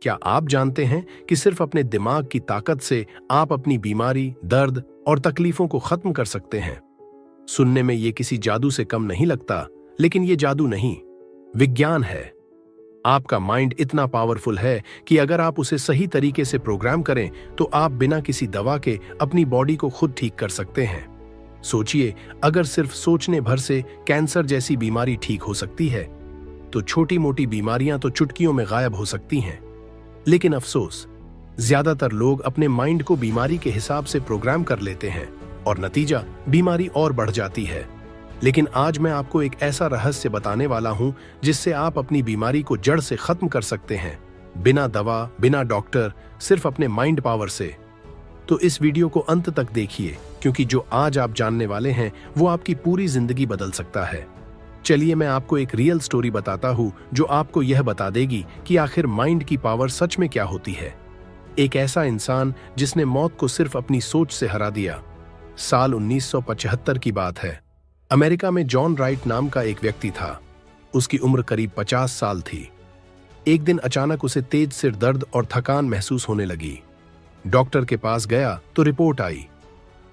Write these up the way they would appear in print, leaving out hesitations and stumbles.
क्या आप जानते हैं कि सिर्फ अपने दिमाग की ताकत से आप अपनी बीमारी, दर्द और तकलीफों को खत्म कर सकते हैं? सुनने में ये किसी जादू से कम नहीं लगता, लेकिन ये जादू नहीं, विज्ञान है। आपका माइंड इतना पावरफुल है कि अगर आप उसे सही तरीके से प्रोग्राम करें तो आप बिना किसी दवा के अपनी बॉडी को खुद ठीक कर सकते हैं। सोचिए, अगर सिर्फ सोचने भर से कैंसर जैसी बीमारी ठीक हो सकती है, तो छोटी मोटी बीमारियां तो चुटकियों में गायब हो सकती हैं। लेकिन अफसोस, ज्यादातर लोग अपने माइंड को बीमारी के हिसाब से प्रोग्राम कर लेते हैं और नतीजा बीमारी और बढ़ जाती है। लेकिन आज मैं आपको एक ऐसा रहस्य बताने वाला हूं जिससे आप अपनी बीमारी को जड़ से खत्म कर सकते हैं, बिना दवा, बिना डॉक्टर, सिर्फ अपने माइंड पावर से। तो इस वीडियो को अंत तक देखिए, क्योंकि जो आज आप जानने वाले हैं वो आपकी पूरी जिंदगी बदल सकता है। चलिए मैं आपको एक रियल स्टोरी बताता हूं जो आपको यह बता देगी कि आखिर माइंड की पावर सच में क्या होती है। एक ऐसा इंसान जिसने मौत को सिर्फ अपनी सोच से हरा दिया। साल 1975 की बात है। अमेरिका में जॉन राइट नाम का एक व्यक्ति था। उसकी उम्र करीब 50 साल थी। एक दिन अचानक उसे तेज सिर दर्द और थकान महसूस होने लगी। डॉक्टर के पास गया तो रिपोर्ट आई,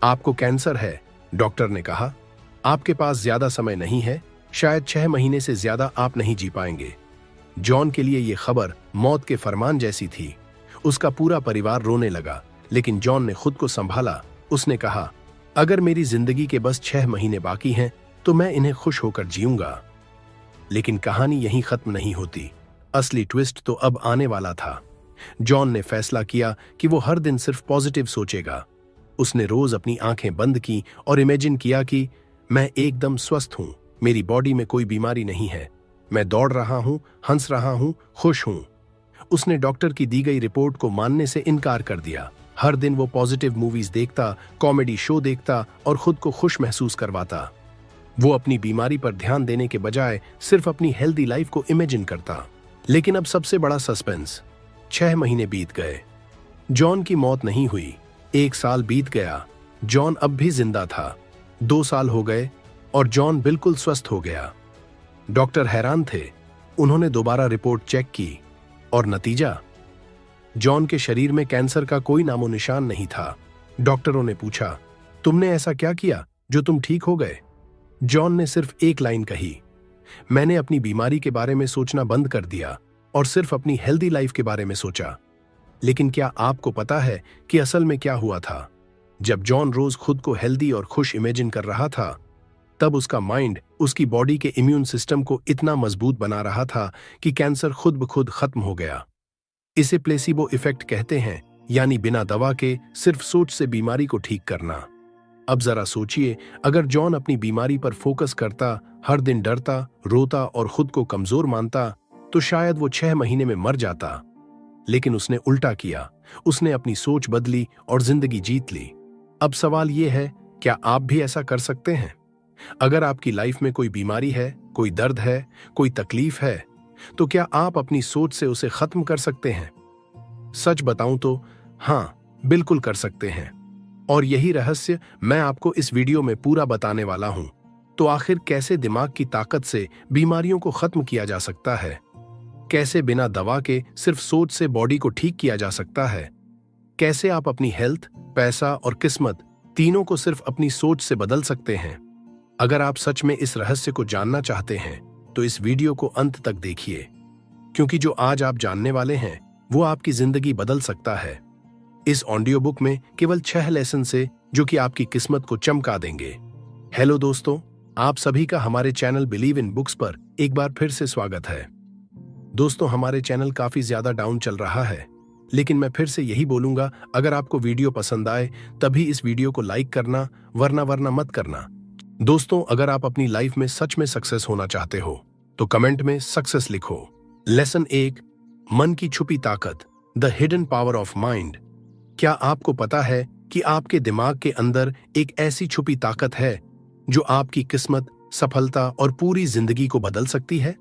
आपको कैंसर है। डॉक्टर ने कहा, आपके पास ज्यादा समय नहीं है, शायद 6 महीने से ज्यादा आप नहीं जी पाएंगे। जॉन के लिए यह खबर मौत के फरमान जैसी थी। उसका पूरा परिवार रोने लगा, लेकिन जॉन ने खुद को संभाला। उसने कहा, अगर मेरी जिंदगी के बस 6 महीने बाकी हैं तो मैं इन्हें खुश होकर जीऊंगा। लेकिन कहानी यहीं खत्म नहीं होती। असली ट्विस्ट तो अब आने वाला था। जॉन ने फैसला किया कि वो हर दिन सिर्फ पॉजिटिव सोचेगा। उसने रोज अपनी आंखें बंद की और इमेजिन किया कि मैं एकदम स्वस्थ हूं, मेरी बॉडी में कोई बीमारी नहीं है, मैं दौड़ रहा हूं, हंस रहा हूं, खुश हूं। उसने डॉक्टर की दी गई रिपोर्ट को मानने से इनकार कर दिया। हर दिन वो पॉजिटिव मूवीज देखता, कॉमेडी शो देखता और खुद को खुश महसूस करवाता। वो अपनी बीमारी पर ध्यान देने के बजाय सिर्फ अपनी हेल्दी लाइफ को इमेजिन करता। लेकिन अब सबसे बड़ा सस्पेंस। 6 महीने बीत गए, जॉन की मौत नहीं हुई। 1 साल बीत गया, जॉन अब भी जिंदा था। 2 साल हो गए और जॉन बिल्कुल स्वस्थ हो गया। डॉक्टर हैरान थे। उन्होंने दोबारा रिपोर्ट चेक की और नतीजा, जॉन के शरीर में कैंसर का कोई नामो निशान नहीं था। डॉक्टरों ने पूछा, तुमने ऐसा क्या किया जो तुम ठीक हो गए? जॉन ने सिर्फ एक लाइन कही, मैंने अपनी बीमारी के बारे में सोचना बंद कर दिया और सिर्फ अपनी हेल्दी लाइफ के बारे में सोचा। लेकिन क्या आपको पता है कि असल में क्या हुआ था? जब जॉन रोज खुद को हेल्दी और खुश इमेजिन कर रहा था, तब उसका माइंड उसकी बॉडी के इम्यून सिस्टम को इतना मजबूत बना रहा था कि कैंसर खुद ब खुद खत्म हो गया। इसे प्लेसिबो इफेक्ट कहते हैं, यानी बिना दवा के सिर्फ सोच से बीमारी को ठीक करना। अब जरा सोचिए, अगर जॉन अपनी बीमारी पर फोकस करता, हर दिन डरता, रोता और खुद को कमजोर मानता, तो शायद वो 6 महीने में मर जाता। लेकिन उसने उल्टा किया। उसने अपनी सोच बदली और जिंदगी जीत ली। अब सवाल यह है, क्या आप भी ऐसा कर सकते हैं? अगर आपकी लाइफ में कोई बीमारी है, कोई दर्द है, कोई तकलीफ है, तो क्या आप अपनी सोच से उसे खत्म कर सकते हैं? सच बताऊं तो हाँ, बिल्कुल कर सकते हैं। और यही रहस्य मैं आपको इस वीडियो में पूरा बताने वाला हूं। तो आखिर कैसे दिमाग की ताकत से बीमारियों को खत्म किया जा सकता है? कैसे बिना दवा के सिर्फ सोच से बॉडी को ठीक किया जा सकता है? कैसे आप अपनी हेल्थ, पैसा और किस्मत तीनों को सिर्फ अपनी सोच से बदल सकते हैं? अगर आप सच में इस रहस्य को जानना चाहते हैं तो इस वीडियो को अंत तक देखिए, क्योंकि जो आज आप जानने वाले हैं वो आपकी जिंदगी बदल सकता है। इस ऑडियो बुक में केवल 6 लेसन से जो कि आपकी किस्मत को चमका देंगे। हेलो दोस्तों, आप सभी का हमारे चैनल बिलीव इन बुक्स पर एक बार फिर से स्वागत है। दोस्तों, हमारे चैनल काफी ज्यादा डाउन चल रहा है, लेकिन मैं फिर से यही बोलूंगा, अगर आपको वीडियो पसंद आए तभी इस वीडियो को लाइक करना, वरना मत करना। दोस्तों, अगर आप अपनी लाइफ में सच में सक्सेस होना चाहते हो तो कमेंट में सक्सेस लिखो। लेसन 1, मन की छुपी ताकत, the hidden power of mind. क्या आपको पता है कि आपके दिमाग के अंदर एक ऐसी छुपी ताकत है जो आपकी किस्मत, सफलता और पूरी जिंदगी को बदल सकती है?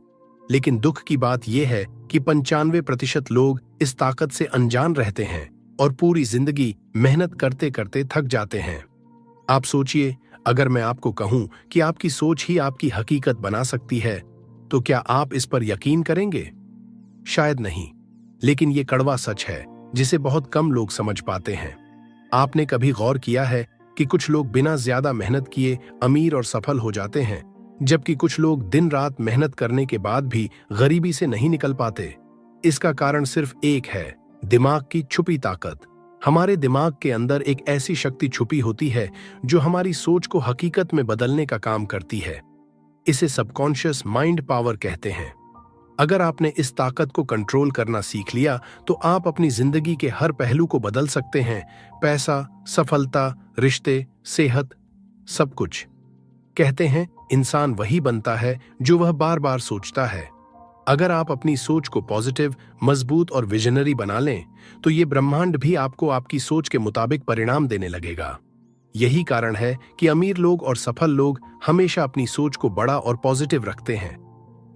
लेकिन दुख की बात यह है कि 95% लोग इस ताकत से अनजान रहते हैं और पूरी जिंदगी मेहनत करते करते थक जाते हैं। आप सोचिए, अगर मैं आपको कहूं कि आपकी सोच ही आपकी हकीकत बना सकती है, तो क्या आप इस पर यकीन करेंगे? शायद नहीं। लेकिन ये कड़वा सच है जिसे बहुत कम लोग समझ पाते हैं। आपने कभी गौर किया है कि कुछ लोग बिना ज्यादा मेहनत किए अमीर और सफल हो जाते हैं, जबकि कुछ लोग दिन रात मेहनत करने के बाद भी गरीबी से नहीं निकल पाते? इसका कारण सिर्फ एक है, दिमाग की छुपी ताकत। हमारे दिमाग के अंदर एक ऐसी शक्ति छुपी होती है जो हमारी सोच को हकीकत में बदलने का काम करती है। इसे सबकॉन्शियस माइंड पावर कहते हैं। अगर आपने इस ताकत को कंट्रोल करना सीख लिया तो आप अपनी जिंदगी के हर पहलू को बदल सकते हैं। पैसा, सफलता, रिश्ते, सेहत, सब कुछ। कहते हैं इंसान वही बनता है जो वह बार बार सोचता है। अगर आप अपनी सोच को पॉजिटिव, मजबूत और विजनरी बना लें तो ये ब्रह्मांड भी आपको आपकी सोच के मुताबिक परिणाम देने लगेगा। यही कारण है कि अमीर लोग और सफल लोग हमेशा अपनी सोच को बड़ा और पॉजिटिव रखते हैं।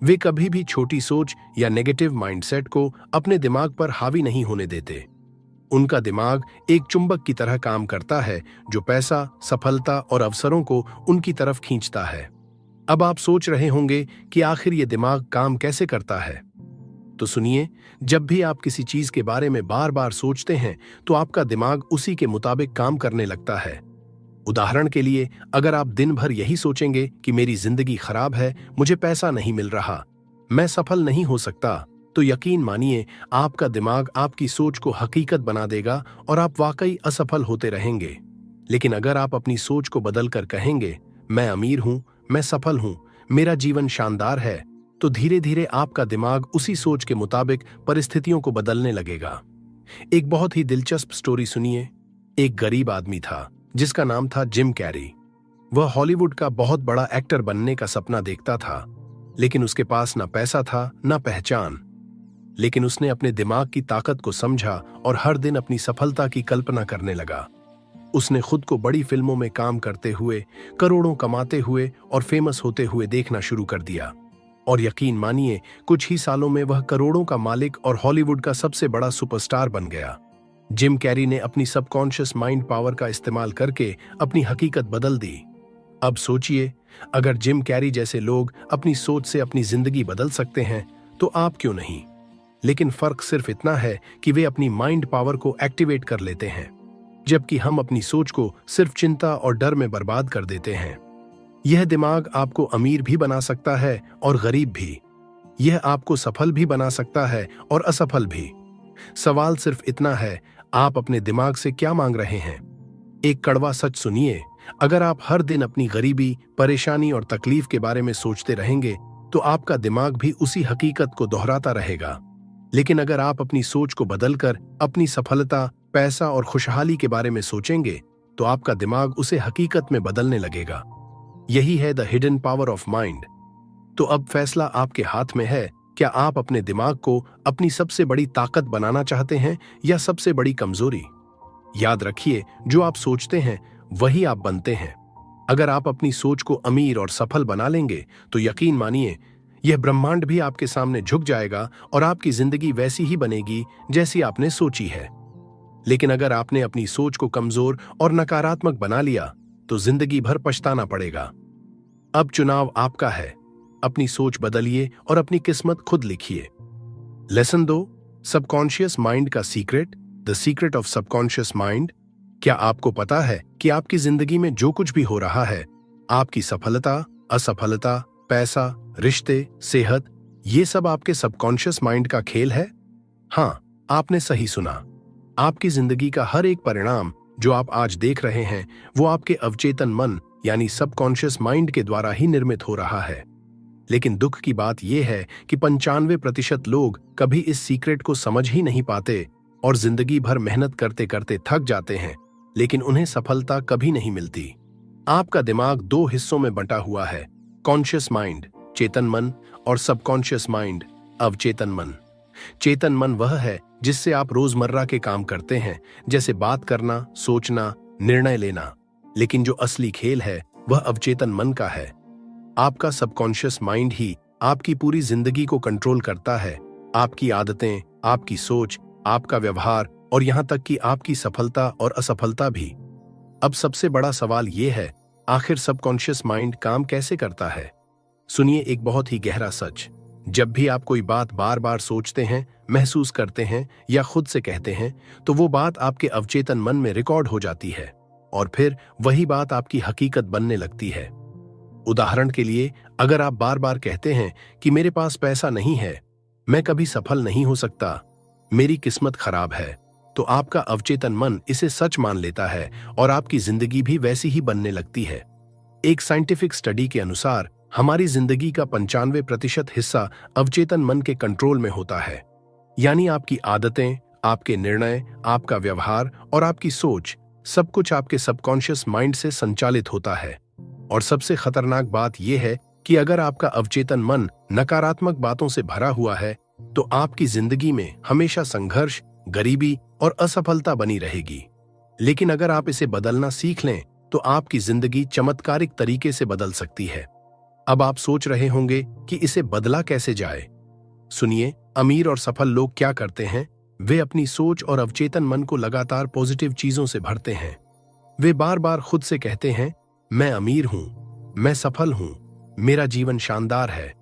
वे कभी भी छोटी सोच या नेगेटिव माइंडसेट को अपने दिमाग पर हावी नहीं होने देते। उनका दिमाग एक चुंबक की तरह काम करता है जो पैसा, सफलता और अवसरों को उनकी तरफ खींचता है। अब आप सोच रहे होंगे कि आखिर ये दिमाग काम कैसे करता है? तो सुनिए, जब भी आप किसी चीज के बारे में बार बार सोचते हैं तो आपका दिमाग उसी के मुताबिक काम करने लगता है। उदाहरण के लिए, अगर आप दिन भर यही सोचेंगे कि मेरी जिंदगी खराब है, मुझे पैसा नहीं मिल रहा, मैं सफल नहीं हो सकता, तो यकीन मानिए आपका दिमाग आपकी सोच को हकीकत बना देगा और आप वाकई असफल होते रहेंगे। लेकिन अगर आप अपनी सोच को बदलकर कहेंगे, मैं अमीर हूं, मैं सफल हूं, मेरा जीवन शानदार है, तो धीरे धीरे आपका दिमाग उसी सोच के मुताबिक परिस्थितियों को बदलने लगेगा। एक बहुत ही दिलचस्प स्टोरी सुनिए। एक गरीब आदमी था जिसका नाम था जिम कैरी। वह हॉलीवुड का बहुत बड़ा एक्टर बनने का सपना देखता था, लेकिन उसके पास ना पैसा था ना पहचान। लेकिन उसने अपने दिमाग की ताकत को समझा और हर दिन अपनी सफलता की कल्पना करने लगा। उसने खुद को बड़ी फिल्मों में काम करते हुए, करोड़ों कमाते हुए और फेमस होते हुए देखना शुरू कर दिया। और यकीन मानिए, कुछ ही सालों में वह करोड़ों का मालिक और हॉलीवुड का सबसे बड़ा सुपरस्टार बन गया। जिम कैरी ने अपनी सबकॉन्शियस माइंड पावर का इस्तेमाल करके अपनी हकीकत बदल दी। अब सोचिए, अगर जिम कैरी जैसे लोग अपनी सोच से अपनी जिंदगी बदल सकते हैं तो आप क्यों नहीं? लेकिन फर्क सिर्फ इतना है कि वे अपनी माइंड पावर को एक्टिवेट कर लेते हैं, जबकि हम अपनी सोच को सिर्फ चिंता और डर में बर्बाद कर देते हैं। यह दिमाग आपको अमीर भी बना सकता है और गरीब भी। यह आपको सफल भी बना सकता है और असफल भी। सवाल सिर्फ इतना है, आप अपने दिमाग से क्या मांग रहे हैं? एक कड़वा सच सुनिए, अगर आप हर दिन अपनी गरीबी, परेशानी और तकलीफ के बारे में सोचते रहेंगे तो आपका दिमाग भी उसी हकीकत को दोहराता रहेगा। लेकिन अगर आप अपनी सोच को बदलकर अपनी सफलता, पैसा और खुशहाली के बारे में सोचेंगे तो आपका दिमाग उसे हकीकत में बदलने लगेगा। यही है the hidden power of mind. तो अब फैसला आपके हाथ में है, क्या आप अपने दिमाग को अपनी सबसे बड़ी ताकत बनाना चाहते हैं या सबसे बड़ी कमजोरी? याद रखिए, जो आप सोचते हैं वही आप बनते हैं। अगर आप अपनी सोच को अमीर और सफल बना लेंगे तो यकीन मानिए यह ब्रह्मांड भी आपके सामने झुक जाएगा और आपकी जिंदगी वैसी ही बनेगी जैसी आपने सोची है। लेकिन अगर आपने अपनी सोच को कमजोर और नकारात्मक बना लिया तो जिंदगी भर पछताना पड़ेगा। अब चुनाव आपका है, अपनी सोच बदलिए और अपनी किस्मत खुद लिखिए। लेसन 2, सबकॉन्शियस माइंड का secret, the secret of subconscious mind. क्या आपको पता है कि आपकी जिंदगी में जो कुछ भी हो रहा है, आपकी सफलता, असफलता, पैसा, रिश्ते, सेहत, ये सब आपके सबकॉन्शियस माइंड का खेल है? हाँ, आपने सही सुना। आपकी जिंदगी का हर एक परिणाम जो आप आज देख रहे हैं वो आपके अवचेतन मन यानी सबकॉन्शियस माइंड के द्वारा ही निर्मित हो रहा है। लेकिन दुख की बात यह है कि 95% लोग कभी इस सीक्रेट को समझ ही नहीं पाते और जिंदगी भर मेहनत करते करते थक जाते हैं, लेकिन उन्हें सफलता कभी नहीं मिलती। आपका दिमाग 2 हिस्सों में बंटा हुआ है, कॉन्शियस माइंड, चेतन मन, और सबकॉन्शियस माइंड, अवचेतन मन। चेतन मन वह है जिससे आप रोजमर्रा के काम करते हैं, जैसे बात करना, सोचना, निर्णय लेना। लेकिन जो असली खेल है वह अवचेतन मन का है। आपका सबकॉन्शियस माइंड ही आपकी पूरी जिंदगी को कंट्रोल करता है, आपकी आदतें, आपकी सोच, आपका व्यवहार और यहां तक कि आपकी सफलता और असफलता भी। अब सबसे बड़ा सवाल यह है, आखिर सबकॉन्शियस माइंड काम कैसे करता है? सुनिए एक बहुत ही गहरा सच। जब भी आप कोई बात बार बार सोचते हैं, महसूस करते हैं या खुद से कहते हैं, तो वो बात आपके अवचेतन मन में रिकॉर्ड हो जाती है और फिर वही बात आपकी हकीकत बनने लगती है। उदाहरण के लिए, अगर आप बार बार कहते हैं कि मेरे पास पैसा नहीं है, मैं कभी सफल नहीं हो सकता, मेरी किस्मत खराब है, तो आपका अवचेतन मन इसे सच मान लेता है और आपकी जिंदगी भी वैसी ही बनने लगती है। एक साइंटिफिक स्टडी के अनुसार हमारी जिंदगी का 95% हिस्सा अवचेतन मन के कंट्रोल में होता है। यानी आपकी आदतें, आपके निर्णय, आपका व्यवहार और आपकी सोच, सब कुछ आपके सबकॉन्शियस माइंड से संचालित होता है। और सबसे खतरनाक बात यह है कि अगर आपका अवचेतन मन नकारात्मक बातों से भरा हुआ है, तो आपकी जिंदगी में हमेशा संघर्ष, गरीबी और असफलता बनी रहेगी। लेकिन अगर आप इसे बदलना सीख लें, तो आपकी जिंदगी चमत्कारिक तरीके से बदल सकती है। अब आप सोच रहे होंगे कि इसे बदला कैसे जाए। सुनिए, अमीर और सफल लोग क्या करते हैं। वे अपनी सोच और अवचेतन मन को लगातार पॉजिटिव चीजों से भरते हैं। वे बार बार खुद से कहते हैं, मैं अमीर हूं, मैं सफल हूं, मेरा जीवन शानदार है।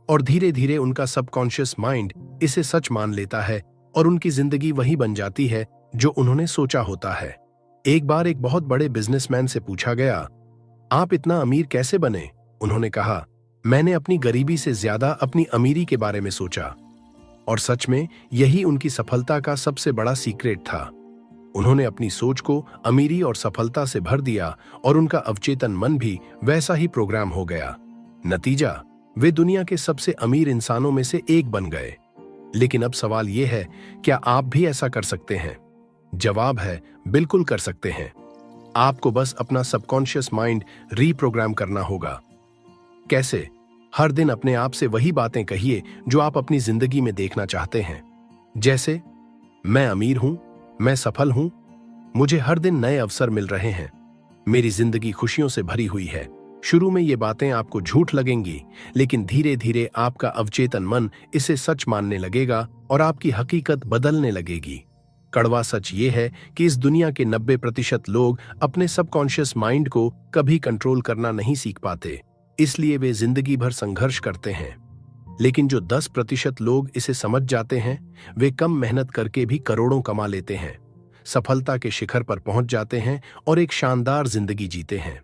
और धीरे धीरे उनका सबकॉन्शियस माइंड इसे सच मान लेता है और उनकी जिंदगी वही बन जाती है जो उन्होंने सोचा होता है। एक बार एक बहुत बड़े बिजनेसमैन से पूछा गया, आप इतना अमीर कैसे बने? उन्होंने कहा, मैंने अपनी गरीबी से ज्यादा अपनी अमीरी के बारे में सोचा। और सच में यही उनकी सफलता का सबसे बड़ा सीक्रेट था। उन्होंने अपनी सोच को अमीरी और सफलता से भर दिया और उनका अवचेतन मन भी वैसा ही प्रोग्राम हो गया। नतीजा, वे दुनिया के सबसे अमीर इंसानों में से एक बन गए। लेकिन अब सवाल यह है, क्या आप भी ऐसा कर सकते हैं? जवाब है, बिल्कुल कर सकते हैं। आपको बस अपना सबकॉन्शियस माइंड रीप्रोग्राम करना होगा। कैसे? हर दिन अपने आप से वही बातें कहिए जो आप अपनी जिंदगी में देखना चाहते हैं। जैसे, मैं अमीर हूं, मैं सफल हूं, मुझे हर दिन नए अवसर मिल रहे हैं, मेरी जिंदगी खुशियों से भरी हुई है। शुरू में ये बातें आपको झूठ लगेंगी, लेकिन धीरे धीरे आपका अवचेतन मन इसे सच मानने लगेगा और आपकी हकीकत बदलने लगेगी। कड़वा सच ये है कि इस दुनिया के 90% लोग अपने सबकॉन्शियस माइंड को कभी कंट्रोल करना नहीं सीख पाते, इसलिए वे जिंदगी भर संघर्ष करते हैं। लेकिन जो 10% लोग इसे समझ जाते हैं, वे कम मेहनत करके भी करोड़ों कमा लेते हैं, सफलता के शिखर पर पहुंच जाते हैं और एक शानदार जिंदगी जीते हैं।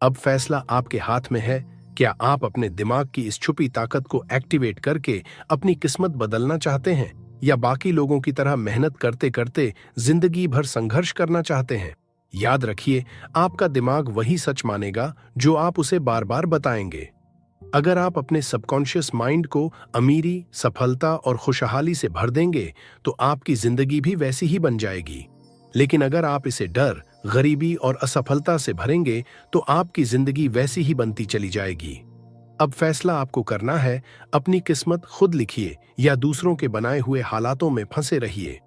अब फैसला आपके हाथ में है। क्या आप अपने दिमाग की इस छुपी ताकत को एक्टिवेट करके अपनी किस्मत बदलना चाहते हैं, या बाकी लोगों की तरह मेहनत करते करते जिंदगी भर संघर्ष करना चाहते हैं? याद रखिए, आपका दिमाग वही सच मानेगा जो आप उसे बार बार बताएंगे। अगर आप अपने सबकॉन्शियस माइंड को अमीरी, सफलता और खुशहाली से भर देंगे, तो आपकी जिंदगी भी वैसी ही बन जाएगी। लेकिन अगर आप इसे डर, गरीबी और असफलता से भरेंगे, तो आपकी जिंदगी वैसी ही बनती चली जाएगी। अब फैसला आपको करना है, अपनी किस्मत खुद लिखिए या दूसरों के बनाए हुए हालातों में फंसे रहिए,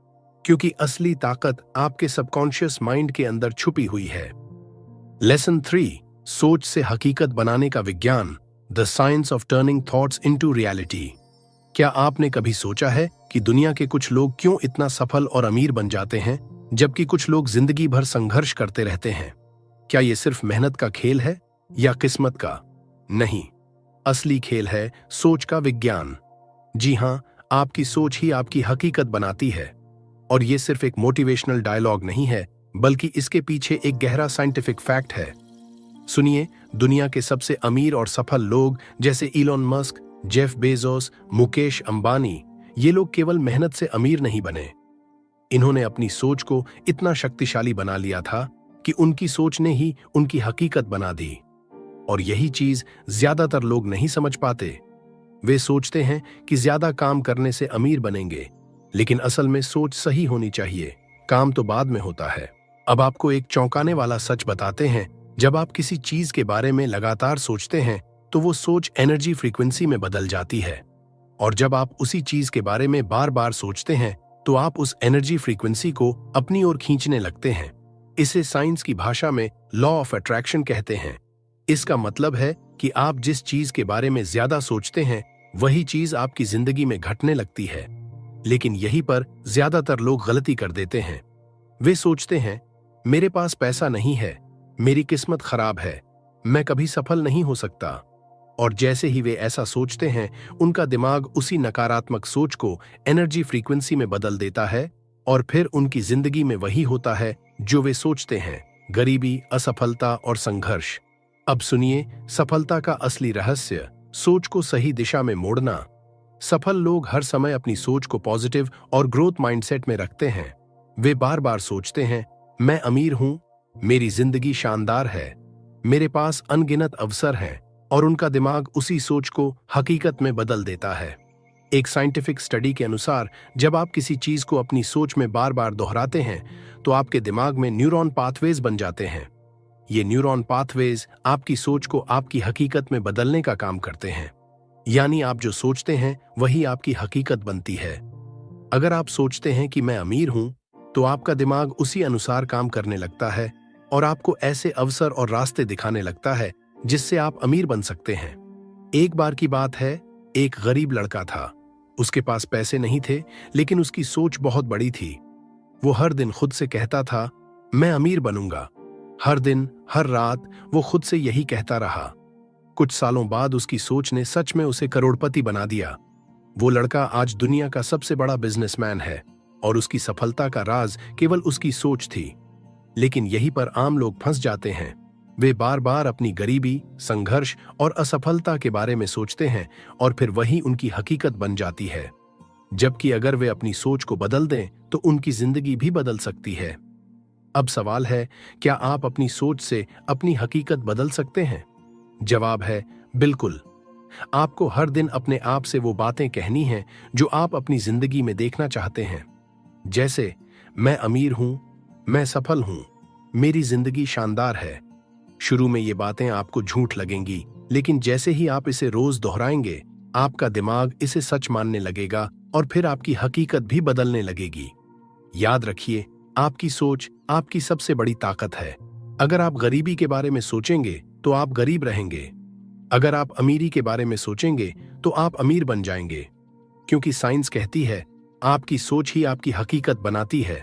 क्योंकि असली ताकत आपके सबकॉन्शियस माइंड के अंदर छुपी हुई है। लेसन 3, सोच से हकीकत बनाने का विज्ञान, the science of turning thoughts into reality. क्या आपने कभी सोचा है कि दुनिया के कुछ लोग क्यों इतना सफल और अमीर बन जाते हैं, जबकि कुछ लोग जिंदगी भर संघर्ष करते रहते हैं? क्या यह सिर्फ मेहनत का खेल है या किस्मत का? नहीं, असली खेल है सोच का विज्ञान। जी हां, आपकी सोच ही आपकी हकीकत बनाती है। और यह सिर्फ एक मोटिवेशनल डायलॉग नहीं है, बल्कि इसके पीछे एक गहरा साइंटिफिक फैक्ट है। सुनिए, दुनिया के सबसे अमीर और सफल लोग जैसे Elon Musk, Jeff Bezos, Mukesh Ambani, ये लोग केवल मेहनत से अमीर नहीं बने। इन्होंने अपनी सोच को इतना शक्तिशाली बना लिया था कि उनकी सोच ने ही उनकी हकीकत बना दी। और यही चीज ज्यादातर लोग नहीं समझ पाते। वे सोचते हैं कि ज्यादा काम करने से अमीर बनेंगे, लेकिन असल में सोच सही होनी चाहिए, काम तो बाद में होता है। अब आपको एक चौंकाने वाला सच बताते हैं। जब आप किसी चीज के बारे में लगातार सोचते हैं, तो वो सोच एनर्जी फ्रीक्वेंसी में बदल जाती है। और जब आप उसी चीज के बारे में बार बार सोचते हैं, तो आप उस एनर्जी फ्रीक्वेंसी को अपनी ओर खींचने लगते हैं। इसे साइंस की भाषा में लॉ ऑफ अट्रैक्शन कहते हैं। इसका मतलब है कि आप जिस चीज के बारे में ज्यादा सोचते हैं, वही चीज आपकी जिंदगी में घटने लगती है। लेकिन यहीं पर ज्यादातर लोग गलती कर देते हैं। वे सोचते हैं, मेरे पास पैसा नहीं है, मेरी किस्मत खराब है, मैं कभी सफल नहीं हो सकता। और जैसे ही वे ऐसा सोचते हैं, उनका दिमाग उसी नकारात्मक सोच को एनर्जी फ्रीक्वेंसी में बदल देता है और फिर उनकी जिंदगी में वही होता है जो वे सोचते हैं, गरीबी, असफलता और संघर्ष। अब सुनिए सफलता का असली रहस्य, सोच को सही दिशा में मोड़ना। सफल लोग हर समय अपनी सोच को पॉजिटिव और ग्रोथ माइंडसेट में रखते हैं। वे बार बार सोचते हैं, मैं अमीर हूं, मेरी जिंदगी शानदार है, मेरे पास अनगिनत अवसर हैं, और उनका दिमाग उसी सोच को हकीकत में बदल देता है। एक साइंटिफिक स्टडी के अनुसार जब आप किसी चीज को अपनी सोच में बार बार दोहराते हैं तो आपके दिमाग में न्यूरॉन पाथवेज बन जाते हैं। ये न्यूरॉन पाथवेज आपकी सोच को आपकी हकीकत में बदलने का काम करते हैं। यानी आप जो सोचते हैं वही आपकी हकीकत बनती है। अगर आप सोचते हैं कि मैं अमीर हूं, तो आपका दिमाग उसी अनुसार काम करने लगता है और आपको ऐसे अवसर और रास्ते दिखाने लगता है जिससे आप अमीर बन सकते हैं। एक बार की बात है, एक गरीब लड़का था। उसके पास पैसे नहीं थे, लेकिन उसकी सोच बहुत बड़ी थी। वो हर दिन खुद से कहता था, मैं अमीर बनूंगा। हर दिन, हर रात वो खुद से यही कहता रहा। कुछ सालों बाद उसकी सोच ने सच में उसे करोड़पति बना दिया। वो लड़का आज दुनिया का सबसे बड़ा बिजनेसमैन है और उसकी सफलता का राज केवल उसकी सोच थी। लेकिन यहीं पर आम लोग फंस जाते हैं। वे बार बार अपनी गरीबी, संघर्ष और असफलता के बारे में सोचते हैं और फिर वही उनकी हकीकत बन जाती है। जबकि अगर वे अपनी सोच को बदल दें तो उनकी जिंदगी भी बदल सकती है। अब सवाल है, क्या आप अपनी सोच से अपनी हकीकत बदल सकते हैं? जवाब है बिल्कुल। आपको हर दिन अपने आप से वो बातें कहनी हैं जो आप अपनी जिंदगी में देखना चाहते हैं। जैसे, मैं अमीर हूं, मैं सफल हूं, मेरी जिंदगी शानदार है। शुरू में ये बातें आपको झूठ लगेंगी, लेकिन जैसे ही आप इसे रोज दोहराएंगे, आपका दिमाग इसे सच मानने लगेगा और फिर आपकी हकीकत भी बदलने लगेगी। याद रखिए, आपकी सोच आपकी सबसे बड़ी ताकत है। अगर आप गरीबी के बारे में सोचेंगे तो आप गरीब रहेंगे। अगर आप अमीरी के बारे में सोचेंगे तो आप अमीर बन जाएंगे। क्योंकि साइंस कहती है, आपकी सोच ही आपकी हकीकत बनाती है।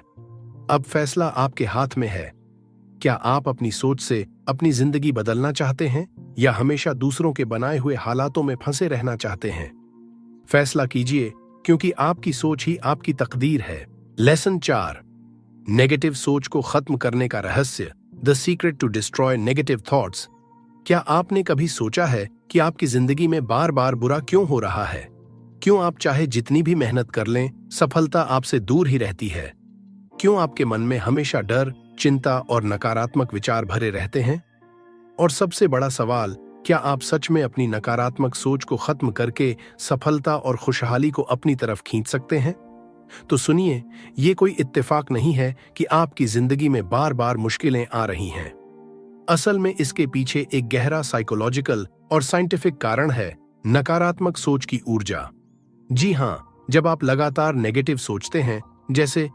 अब फैसला आपके हाथ में है। क्या आप अपनी सोच से अपनी जिंदगी बदलना चाहते हैं या हमेशा दूसरों के बनाए हुए हालातों में फंसे रहना चाहते हैं? फैसला कीजिए, क्योंकि आपकी सोच ही आपकी तकदीर है। लेसन 4, नेगेटिव सोच को खत्म करने का रहस्य, the secret to destroy negative thoughts. क्या आपने कभी सोचा है कि आपकी जिंदगी में बार बार बुरा क्यों हो रहा है? क्यों आप चाहे जितनी भी मेहनत कर लें, सफलता आपसे दूर ही रहती है? क्यों आपके मन में हमेशा डर, चिंता और नकारात्मक विचार भरे रहते हैं? और सबसे बड़ा सवाल, क्या आप सच में अपनी नकारात्मक सोच को खत्म करके सफलता और खुशहाली को अपनी तरफ खींच सकते हैं? तो सुनिए, ये कोई इत्तेफाक नहीं है कि आपकी जिंदगी में बार बार मुश्किलें आ रही हैं। असल में इसके पीछे एक गहरा साइकोलॉजिकल और साइंटिफिक कारण है, नकारात्मक सोच की ऊर्जा। जी हाँ, जब आप लगातार नेगेटिव सोचते हैं, जैसे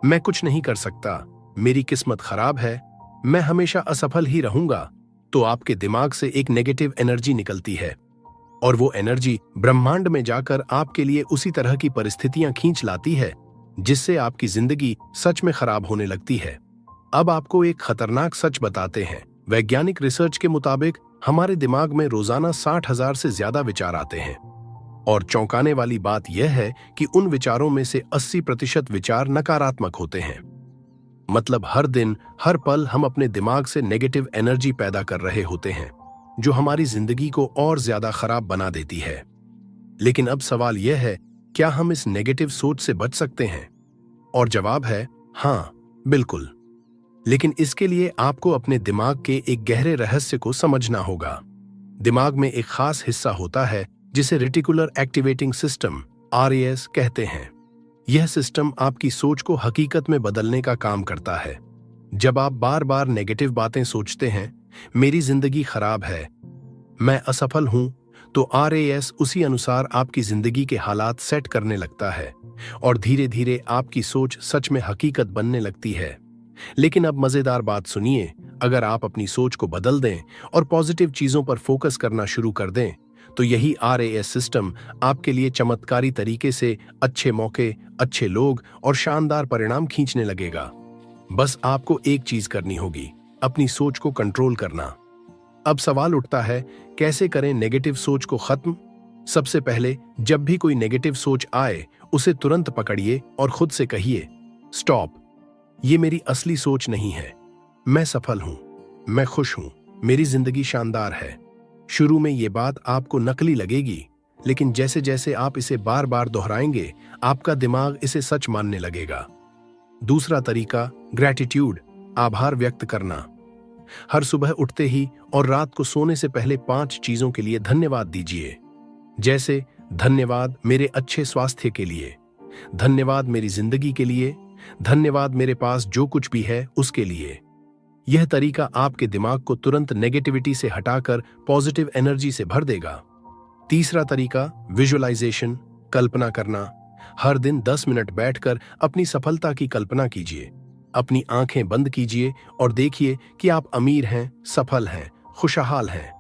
मैं कुछ नहीं कर सकता, मेरी किस्मत खराब है, मैं हमेशा असफल ही रहूंगा, तो आपके दिमाग से एक नेगेटिव एनर्जी निकलती है और वो एनर्जी ब्रह्मांड में जाकर आपके लिए उसी तरह की परिस्थितियां खींच लाती है जिससे आपकी जिंदगी सच में खराब होने लगती है। अब आपको एक खतरनाक सच बताते हैं। वैज्ञानिक रिसर्च के मुताबिक हमारे दिमाग में रोजाना 60,000 से ज्यादा विचार आते हैं और चौंकाने वाली बात यह है कि उन विचारों में से 80% विचार नकारात्मक होते हैं। मतलब हर दिन, हर पल हम अपने दिमाग से नेगेटिव एनर्जी पैदा कर रहे होते हैं जो हमारी जिंदगी को और ज्यादा खराब बना देती है। लेकिन अब सवाल यह है, क्या हम इस नेगेटिव सोच से बच सकते हैं? और जवाब है हाँ, बिल्कुल। लेकिन इसके लिए आपको अपने दिमाग के एक गहरे रहस्य को समझना होगा। दिमाग में एक खास हिस्सा होता है जिसे रेटिकुलर एक्टिवेटिंग सिस्टम RAS कहते हैं। यह सिस्टम आपकी सोच को हकीकत में बदलने का काम करता है। जब आप बार बार नेगेटिव बातें सोचते हैं, मेरी जिंदगी खराब है, मैं असफल हूं, तो RAS उसी अनुसार आपकी जिंदगी के हालात सेट करने लगता है और धीरे धीरे आपकी सोच सच में हकीकत बनने लगती है। लेकिन अब मजेदार बात सुनिए, अगर आप अपनी सोच को बदल दें और पॉजिटिव चीजों पर फोकस करना शुरू कर दें, तो यही RAS सिस्टम आपके लिए चमत्कारी तरीके से अच्छे मौके, अच्छे लोग और शानदार परिणाम खींचने लगेगा। बस आपको एक चीज करनी होगी, अपनी सोच को कंट्रोल करना। अब सवाल उठता है, कैसे करें नेगेटिव सोच को खत्म? सबसे पहले, जब भी कोई नेगेटिव सोच आए, उसे तुरंत पकड़िए और खुद से कहिए, स्टॉप, ये मेरी असली सोच नहीं है। मैं सफल हूं, मैं खुश हूं, मेरी जिंदगी शानदार है। शुरू में ये बात आपको नकली लगेगी, लेकिन जैसे जैसे आप इसे बार बार दोहराएंगे, आपका दिमाग इसे सच मानने लगेगा। दूसरा तरीका, ग्रैटिट्यूड, आभार व्यक्त करना। हर सुबह उठते ही और रात को सोने से पहले 5 चीजों के लिए धन्यवाद दीजिए। जैसे, धन्यवाद मेरे अच्छे स्वास्थ्य के लिए, धन्यवाद मेरी जिंदगी के लिए, धन्यवाद मेरे पास जो कुछ भी है उसके लिए। यह तरीका आपके दिमाग को तुरंत नेगेटिविटी से हटाकर पॉजिटिव एनर्जी से भर देगा। तीसरा तरीका, विजुअलाइजेशन, कल्पना करना। हर दिन 10 मिनट बैठकर अपनी सफलता की कल्पना कीजिए। अपनी आंखें बंद कीजिए और देखिए कि आप अमीर हैं, सफल हैं, खुशहाल हैं।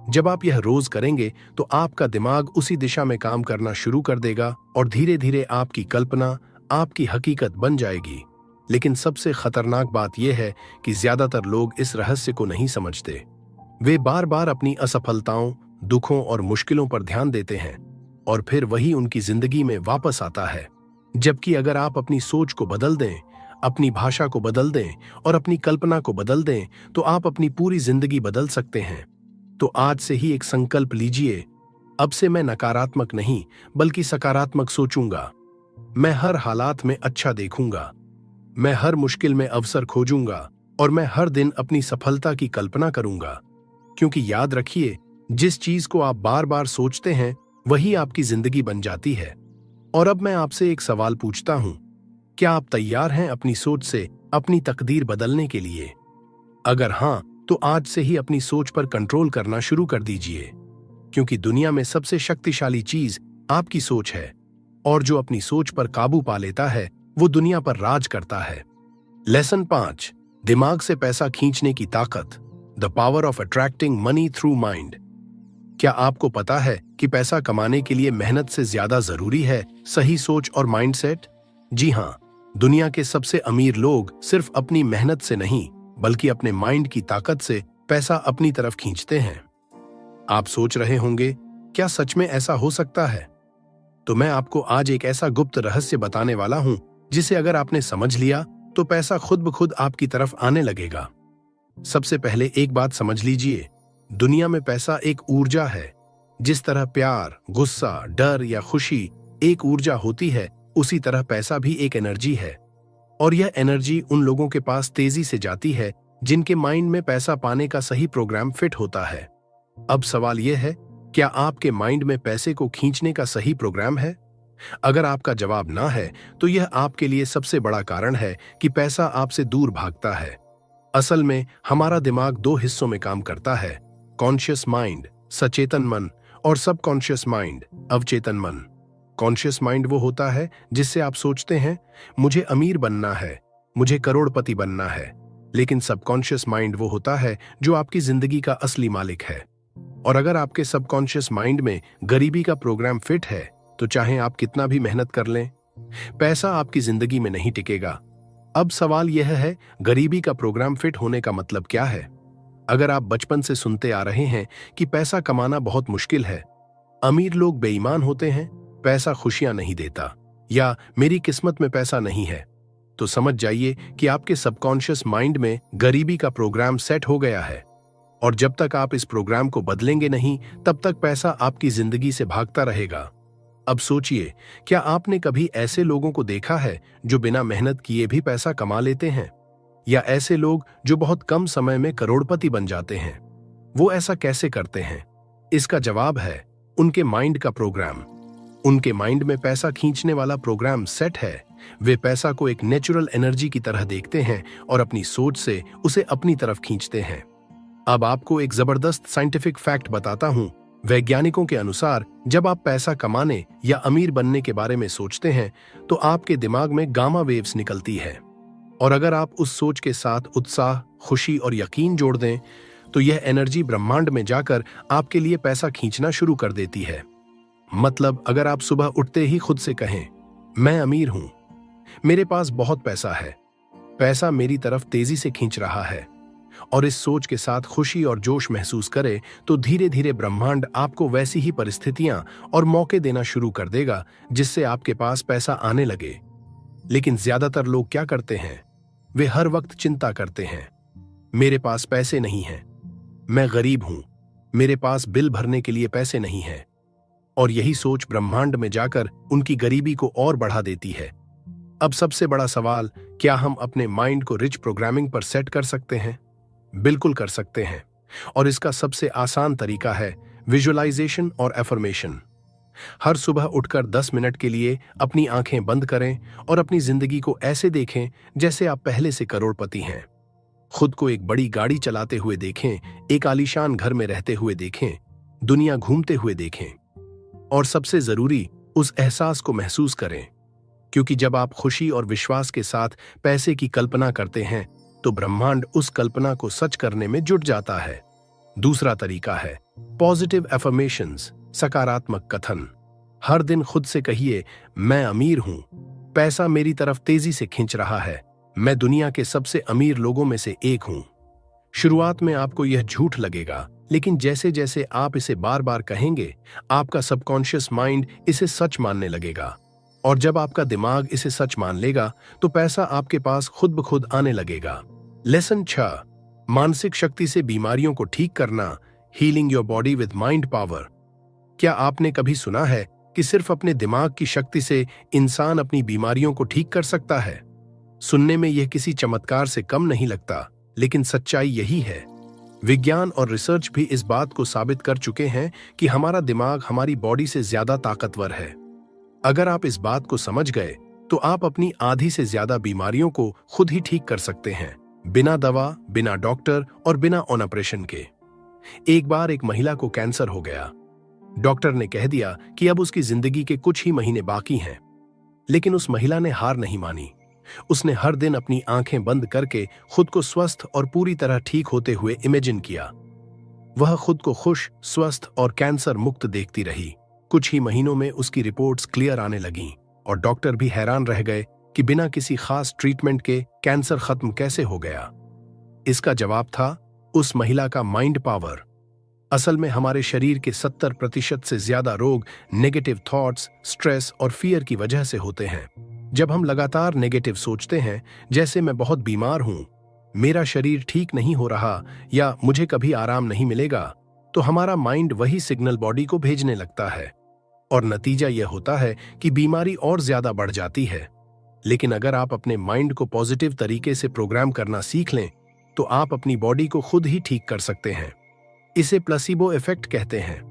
जब आप यह रोज करेंगे तो आपका दिमाग उसी दिशा में काम करना शुरू कर देगा और धीरे धीरे आपकी कल्पना आपकी हकीकत बन जाएगी। लेकिन सबसे खतरनाक बात यह है कि ज्यादातर लोग इस रहस्य को नहीं समझते। वे बार बार अपनी असफलताओं, दुखों और मुश्किलों पर ध्यान देते हैं और फिर वही उनकी जिंदगी में वापस आता है। जबकि अगर आप अपनी सोच को बदल दें, अपनी भाषा को बदल दें और अपनी कल्पना को बदल दें, तो आप अपनी पूरी जिंदगी बदल सकते हैं। तो आज से ही एक संकल्प लीजिए, अब से मैं नकारात्मक नहीं बल्कि सकारात्मक सोचूंगा। मैं हर हालात में अच्छा देखूंगा, मैं हर मुश्किल में अवसर खोजूंगा और मैं हर दिन अपनी सफलता की कल्पना करूंगा। क्योंकि याद रखिए, जिस चीज को आप बार बार सोचते हैं वही आपकी जिंदगी बन जाती है। और अब मैं आपसे एक सवाल पूछता हूं, क्या आप तैयार हैं अपनी सोच से अपनी तकदीर बदलने के लिए? अगर हां, तो आज से ही अपनी सोच पर कंट्रोल करना शुरू कर दीजिए। क्योंकि दुनिया में सबसे शक्तिशाली चीज आपकी सोच है और जो अपनी सोच पर काबू पा लेता है वो दुनिया पर राज करता है। लेसन 5, दिमाग से पैसा खींचने की ताकत, the power of attracting money through mind. क्या आपको पता है कि पैसा कमाने के लिए मेहनत से ज्यादा जरूरी है सही सोच और माइंडसेट? जी हां, दुनिया के सबसे अमीर लोग सिर्फ अपनी मेहनत से नहीं बल्कि अपने माइंड की ताकत से पैसा अपनी तरफ खींचते हैं। आप सोच रहे होंगे, क्या सच में ऐसा हो सकता है? तो मैं आपको आज एक ऐसा गुप्त रहस्य बताने वाला हूं जिसे अगर आपने समझ लिया तो पैसा खुद ब खुद आपकी तरफ आने लगेगा। सबसे पहले एक बात समझ लीजिए, दुनिया में पैसा एक ऊर्जा है। जिस तरह प्यार, गुस्सा, डर या खुशी एक ऊर्जा होती है, उसी तरह पैसा भी एक एनर्जी है। और यह एनर्जी उन लोगों के पास तेजी से जाती है जिनके माइंड में पैसा पाने का सही प्रोग्राम फिट होता है। अब सवाल यह है, क्या आपके माइंड में पैसे को खींचने का सही प्रोग्राम है? अगर आपका जवाब ना है, तो यह आपके लिए सबसे बड़ा कारण है कि पैसा आपसे दूर भागता है। असल में हमारा दिमाग 2 हिस्सों में काम करता है, कॉन्शियस माइंड, सचेतन मन, और सबकॉन्शियस माइंड, अवचेतन मन। कॉन्शियस माइंड वो होता है जिससे आप सोचते हैं, मुझे अमीर बनना है, मुझे करोड़पति बनना है। लेकिन सबकॉन्शियस माइंड वो होता है जो आपकी जिंदगी का असली मालिक है। और अगर आपके सबकॉन्शियस माइंड में गरीबी का प्रोग्राम फिट है, तो चाहे आप कितना भी मेहनत कर लें, पैसा आपकी जिंदगी में नहीं टिकेगा। अब सवाल यह है, गरीबी का प्रोग्राम फिट होने का मतलब क्या है? अगर आप बचपन से सुनते आ रहे हैं कि पैसा कमाना बहुत मुश्किल है, अमीर लोग बेईमान होते हैं, पैसा खुशियां नहीं देता, या मेरी किस्मत में पैसा नहीं है, तो समझ जाइए कि आपके सबकॉन्शियस माइंड में गरीबी का प्रोग्राम सेट हो गया है। और जब तक आप इस प्रोग्राम को बदलेंगे नहीं, तब तक पैसा आपकी जिंदगी से भागता रहेगा। अब सोचिए, क्या आपने कभी ऐसे लोगों को देखा है जो बिना मेहनत किए भी पैसा कमा लेते हैं? या ऐसे लोग जो बहुत कम समय में करोड़पति बन जाते हैं? वो ऐसा कैसे करते हैं? इसका जवाब है उनके माइंड का प्रोग्राम। उनके माइंड में पैसा खींचने वाला प्रोग्राम सेट है। वे पैसा को एक नेचुरल एनर्जी की तरह देखते हैं और अपनी सोच से उसे अपनी तरफ खींचते हैं। अब आपको एक जबरदस्त साइंटिफिक फैक्ट बताता हूं। वैज्ञानिकों के अनुसार जब आप पैसा कमाने या अमीर बनने के बारे में सोचते हैं, तो आपके दिमाग में गामा वेव्स निकलती है। और अगर आप उस सोच के साथ उत्साह, खुशी और यकीन जोड़ दें, तो यह एनर्जी ब्रह्मांड में जाकर आपके लिए पैसा खींचना शुरू कर देती है। मतलब अगर आप सुबह उठते ही खुद से कहें, मैं अमीर हूं, मेरे पास बहुत पैसा है, पैसा मेरी तरफ तेजी से खींच रहा है, और इस सोच के साथ खुशी और जोश महसूस करे तो धीरे धीरे ब्रह्मांड आपको वैसी ही परिस्थितियां और मौके देना शुरू कर देगा जिससे आपके पास पैसा आने लगे। लेकिन ज्यादातर लोग क्या करते हैं? वे हर वक्त चिंता करते हैं, मेरे पास पैसे नहीं हैं, मैं गरीब हूं, मेरे पास बिल भरने के लिए पैसे नहीं हैं। और यही सोच ब्रह्मांड में जाकर उनकी गरीबी को और बढ़ा देती है। अब सबसे बड़ा सवाल, क्या हम अपने माइंड को रिच प्रोग्रामिंग पर सेट कर सकते हैं? बिल्कुल कर सकते हैं। और इसका सबसे आसान तरीका है विजुअलाइजेशन और एफर्मेशन। हर सुबह उठकर 10 मिनट के लिए अपनी आंखें बंद करें और अपनी जिंदगी को ऐसे देखें जैसे आप पहले से करोड़पति हैं। खुद को एक बड़ी गाड़ी चलाते हुए देखें, एक आलीशान घर में रहते हुए देखें, दुनिया घूमते हुए देखें। और सबसे जरूरी, उस एहसास को महसूस करें, क्योंकि जब आप खुशी और विश्वास के साथ पैसे की कल्पना करते हैं तो ब्रह्मांड उस कल्पना को सच करने में जुट जाता है। दूसरा तरीका है पॉजिटिव एफर्मेशंस, सकारात्मक कथन। हर दिन खुद से कहिए, मैं अमीर हूं, पैसा मेरी तरफ तेजी से खींच रहा है, मैं दुनिया के सबसे अमीर लोगों में से एक हूं। शुरुआत में आपको यह झूठ लगेगा, लेकिन जैसे जैसे आप इसे बार बार कहेंगे, आपका सबकॉन्शियस माइंड इसे सच मानने लगेगा। और जब आपका दिमाग इसे सच मान लेगा तो पैसा आपके पास खुद ब खुद आने लगेगा। लेसन 6, मानसिक शक्ति से बीमारियों को ठीक करना, healing your body with mind power. क्या आपने कभी सुना है कि सिर्फ अपने दिमाग की शक्ति से इंसान अपनी बीमारियों को ठीक कर सकता है? सुनने में यह किसी चमत्कार से कम नहीं लगता, लेकिन सच्चाई यही है। विज्ञान और रिसर्च भी इस बात को साबित कर चुके हैं कि हमारा दिमाग हमारी बॉडी से ज्यादा ताकतवर है। अगर आप इस बात को समझ गए तो आप अपनी आधी से ज्यादा बीमारियों को खुद ही ठीक कर सकते हैं, बिना दवा, बिना डॉक्टर और बिना ऑपरेशन के। एक बार एक महिला को कैंसर हो गया। डॉक्टर ने कह दिया कि अब उसकी जिंदगी के कुछ ही महीने बाकी हैं। लेकिन उस महिला ने हार नहीं मानी। उसने हर दिन अपनी आंखें बंद करके खुद को स्वस्थ और पूरी तरह ठीक होते हुए इमेजिन किया। वह खुद को खुश, स्वस्थ और कैंसर मुक्त देखती रही। कुछ ही महीनों में उसकी रिपोर्ट्स क्लियर आने लगीं और डॉक्टर भी हैरान रह गए कि बिना किसी खास ट्रीटमेंट के कैंसर खत्म कैसे हो गया। इसका जवाब था उस महिला का माइंड पावर। असल में हमारे शरीर के 70% से ज्यादा रोग नेगेटिव थॉट्स, स्ट्रेस और फियर की वजह से होते हैं। जब हम लगातार नेगेटिव सोचते हैं, जैसे मैं बहुत बीमार हूं, मेरा शरीर ठीक नहीं हो रहा या मुझे कभी आराम नहीं मिलेगा, तो हमारा माइंड वही सिग्नल बॉडी को भेजने लगता है और नतीजा यह होता है कि बीमारी और ज्यादा बढ़ जाती है। लेकिन अगर आप अपने माइंड को पॉजिटिव तरीके से प्रोग्राम करना सीख लें तो आप अपनी बॉडी को खुद ही ठीक कर सकते हैं। इसे प्लासिबो इफेक्ट कहते हैं।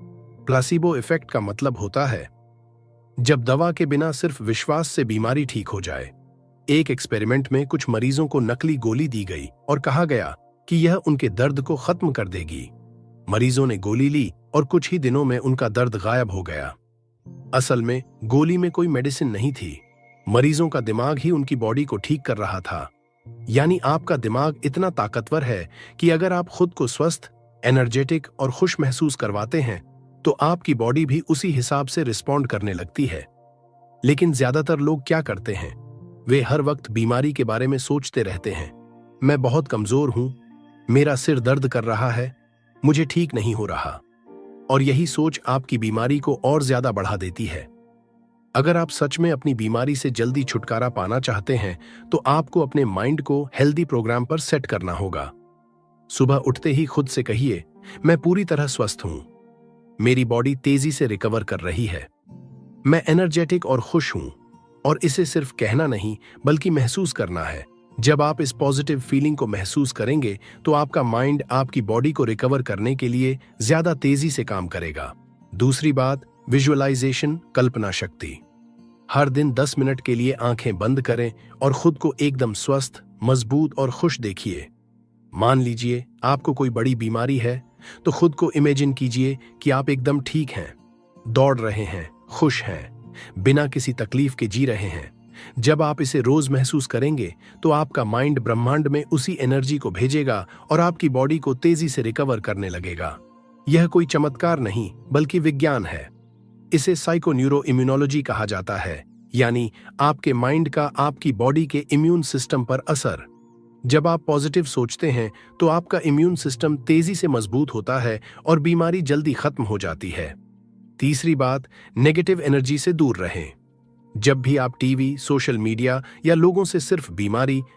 प्लासिबो इफेक्ट का मतलब होता है जब दवा के बिना सिर्फ विश्वास से बीमारी ठीक हो जाए। एक एक्सपेरिमेंट में कुछ मरीजों को नकली गोली दी गई और कहा गया कि यह उनके दर्द को खत्म कर देगी। मरीजों ने गोली ली और कुछ ही दिनों में उनका दर्द गायब हो गया। असल में गोली में कोई मेडिसिन नहीं थी, मरीजों का दिमाग ही उनकी बॉडी को ठीक कर रहा था। यानी आपका दिमाग इतना ताकतवर है कि अगर आप खुद को स्वस्थ, एनर्जेटिक और खुश महसूस करवाते हैं तो आपकी बॉडी भी उसी हिसाब से रिस्पॉन्ड करने लगती है। लेकिन ज्यादातर लोग क्या करते हैं? वे हर वक्त बीमारी के बारे में सोचते रहते हैं। मैं बहुत कमजोर हूं, मेरा सिर दर्द कर रहा है, मुझे ठीक नहीं हो रहा। और यही सोच आपकी बीमारी को और ज्यादा बढ़ा देती है। अगर आप सच में अपनी बीमारी से जल्दी छुटकारा पाना चाहते हैं तो आपको अपने माइंड को हेल्दी प्रोग्राम पर सेट करना होगा। सुबह उठते ही खुद से कहिए, मैं पूरी तरह स्वस्थ हूं, मेरी बॉडी तेजी से रिकवर कर रही है, मैं एनर्जेटिक और खुश हूं। और इसे सिर्फ कहना नहीं बल्कि महसूस करना है। जब आप इस पॉजिटिव फीलिंग को महसूस करेंगे तो आपका माइंड आपकी बॉडी को रिकवर करने के लिए ज्यादा तेजी से काम करेगा। दूसरी बात, विजुअलाइजेशन, कल्पना शक्ति। हर दिन 10 मिनट के लिए आंखें बंद करें और खुद को एकदम स्वस्थ, मजबूत और खुश देखिए। मान लीजिए आपको कोई बड़ी बीमारी है तो खुद को इमेजिन कीजिए कि आप एकदम ठीक हैं, दौड़ रहे हैं, खुश हैं, बिना किसी तकलीफ के जी रहे हैं। जब आप इसे रोज महसूस करेंगे तो आपका माइंड ब्रह्मांड में उसी एनर्जी को भेजेगा और आपकी बॉडी को तेजी से रिकवर करने लगेगा। यह कोई चमत्कार नहीं बल्कि विज्ञान है। इसे साइको न्यूरो इम्यूनोलॉजी कहा जाता है, यानी आपके माइंड का आपकी बॉडी के इम्यून सिस्टम पर असर। जब आप पॉजिटिव सोचते हैं तो आपका इम्यून सिस्टम तेजी से मजबूत होता है और बीमारी जल्दी खत्म हो जाती है। तीसरी बात, नेगेटिव एनर्जी से दूर रहें। जब भी आप टीवी, सोशल मीडिया या लोगों से सिर्फ बीमारी,